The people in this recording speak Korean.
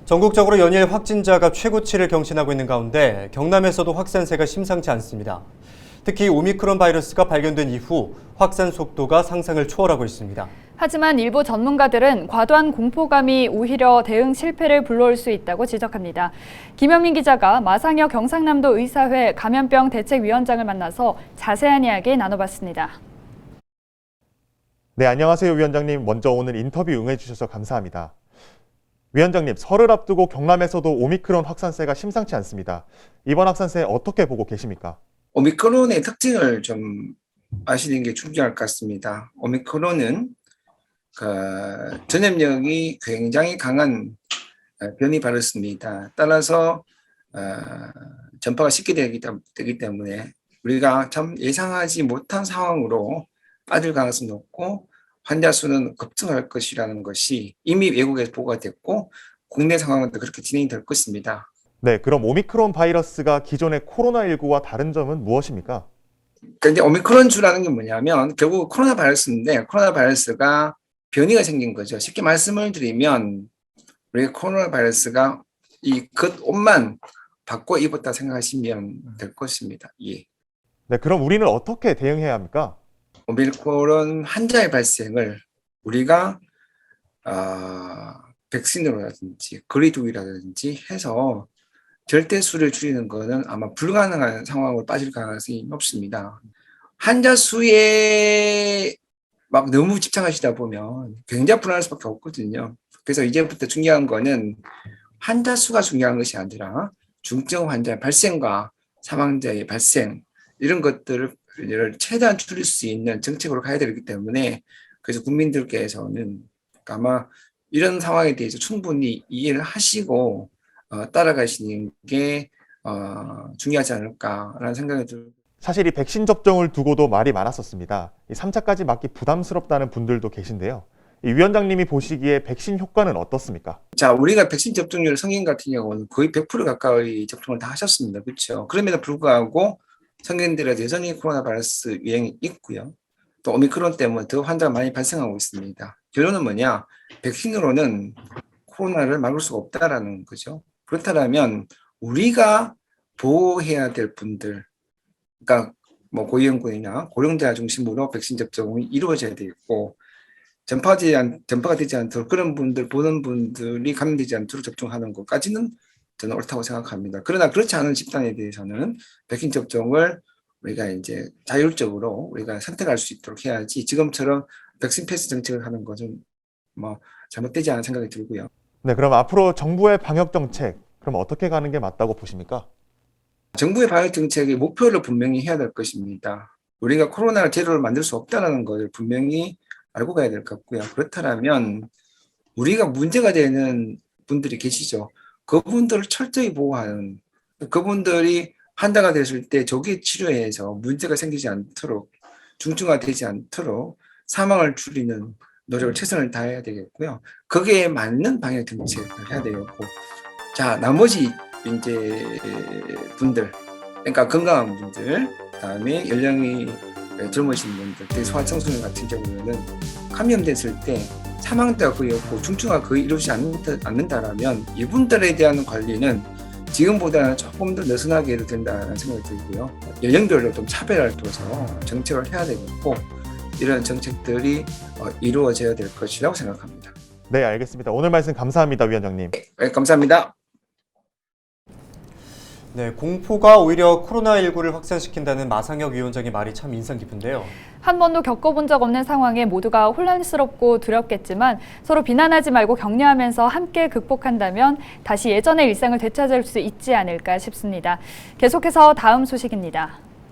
전국적으로 연일 확진자가 최고치를 경신하고 있는 가운데 경남에서도 확산세가 심상치 않습니다. 특히 오미크론 바이러스가 발견된 이후 확산 속도가 상상을 초월하고 있습니다. 하지만 일부 전문가들은 과도한 공포감이 오히려 대응 실패를 불러올 수 있다고 지적합니다. 김현민 기자가 마상혁 경상남도 의사회 감염병 대책위원장을 만나서 자세한 이야기 나눠봤습니다. 네, 안녕하세요, 위원장님. 먼저 오늘 인터뷰 응해주셔서 감사합니다. 위원장님, 설을 앞두고 경남에서도 오미크론 확산세가 심상치 않습니다. 이번 확산세 어떻게 보고 계십니까? 오미크론의 특징을 좀 아시는 게 중요할 것 같습니다. 오미크론은 전염력이 굉장히 강한 변이 바이러스입니다. 따라서 전파가 쉽게 되기 때문에 우리가 참 예상하지 못한 상황으로 빠질 가능성이 높고 환자 수는 급증할 것이라는 것이 이미 외국에서 보고가 됐고 국내 상황도 그렇게 진행이 될 것입니다. 네, 그럼 오미크론 바이러스가 기존의 코로나19와 다른 점은 무엇입니까? 근데 오미크론주라는 게 뭐냐면 결국 코로나 바이러스인데 코로나 바이러스가 변이가 생긴 거죠. 쉽게 말씀을 드리면 우리 코로나 바이러스가 이 겉옷만 바꿔 입었다 생각하시면 될 것입니다. 예. 네, 그럼 우리는 어떻게 대응해야 합니까? 오미크론 환자의 발생을 우리가 백신으로라든지 거리두기라든지 해서 절대수를 줄이는 것은 아마 불가능한 상황으로 빠질 가능성이 높습니다. 환자 수에 막 너무 집착하시다 보면 굉장히 불안할 수밖에 없거든요. 그래서 이제부터 중요한 거는 환자 수가 중요한 것이 아니라 중증 환자의 발생과 사망자의 발생 이런 것들을 최대한 줄일 수 있는 정책으로 가야 되기 때문에 그래서 국민들께서는 아마 이런 상황에 대해서 충분히 이해를 하시고 따라가시는 게 중요하지 않을까라는 생각이 들어요. 사실 이 백신 접종을 두고도 말이 많았었습니다. 이 3차까지 맞기 부담스럽다는 분들도 계신데요. 이 위원장님이 보시기에 백신 효과는 어떻습니까? 자, 우리가 백신 접종률 성인 같은 경우는 거의 100% 가까이 접종을 다 하셨습니다. 그렇죠? 그럼에도 불구하고 성인들에도 여전히 코로나 바이러스 유행이 있고요. 또 오미크론 때문에 더 환자가 많이 발생하고 있습니다. 결론은 뭐냐? 백신으로는 코로나를 막을 수가 없다라는 거죠. 그렇다면 우리가 보호해야 될 분들, 그러니까 뭐 고위험군이나 고령자 중심으로 백신 접종이 이루어져야 되겠고 전파가 되지 않도록 그런 분들 보는 분들이 감염되지 않도록 접종하는 것까지는 저는 옳다고 생각합니다. 그러나 그렇지 않은 집단에 대해서는 백신 접종을 우리가 이제 자율적으로 우리가 선택할 수 있도록 해야지 지금처럼 백신 패스 정책을 하는 것은 뭐 잘못되지 않은 생각이 들고요. 네, 그럼 앞으로 정부의 방역 정책, 그럼 어떻게 가는 게 맞다고 보십니까? 정부의 방역 정책의 목표를 분명히 해야 될 것입니다. 우리가 코로나 제로를 만들 수 없다는 것을 분명히 알고 가야 될 것 같고요. 그렇다면 우리가 문제가 되는 분들이 계시죠. 그분들을 철저히 보호하는, 그분들이 환자가 됐을 때 조기 치료해서 문제가 생기지 않도록, 중증화되지 않도록 사망을 줄이는 노력을 최선을 다해야 되겠고요. 거기에 맞는 방역 정책을 해야 되겠고, 자, 나머지 이제 분들, 그러니까 건강한 분들, 그다음에 연령이 젊으신 분들, 특히 소아청소년 같은 경우에는 감염됐을 때 사망자가 거의 없고 중증화가 거의 이루어지지 않는다라면 이분들에 대한 관리는 지금보다는 조금 더 느슨하게 해도 된다는 생각이 들고요. 연령별로 좀 차별화를 둬서 정책을 해야 되겠고 이런 정책들이 이루어져야 될 것이라고 생각합니다. 네, 알겠습니다. 오늘 말씀 감사합니다, 위원장님. 네, 감사합니다. 네, 공포가 오히려 코로나19를 확산시킨다는 마상혁 위원장의 말이 참 인상 깊은데요. 한 번도 겪어본 적 없는 상황에 모두가 혼란스럽고 두렵겠지만 서로 비난하지 말고 격려하면서 함께 극복한다면 다시 예전의 일상을 되찾을 수 있지 않을까 싶습니다. 계속해서 다음 소식입니다.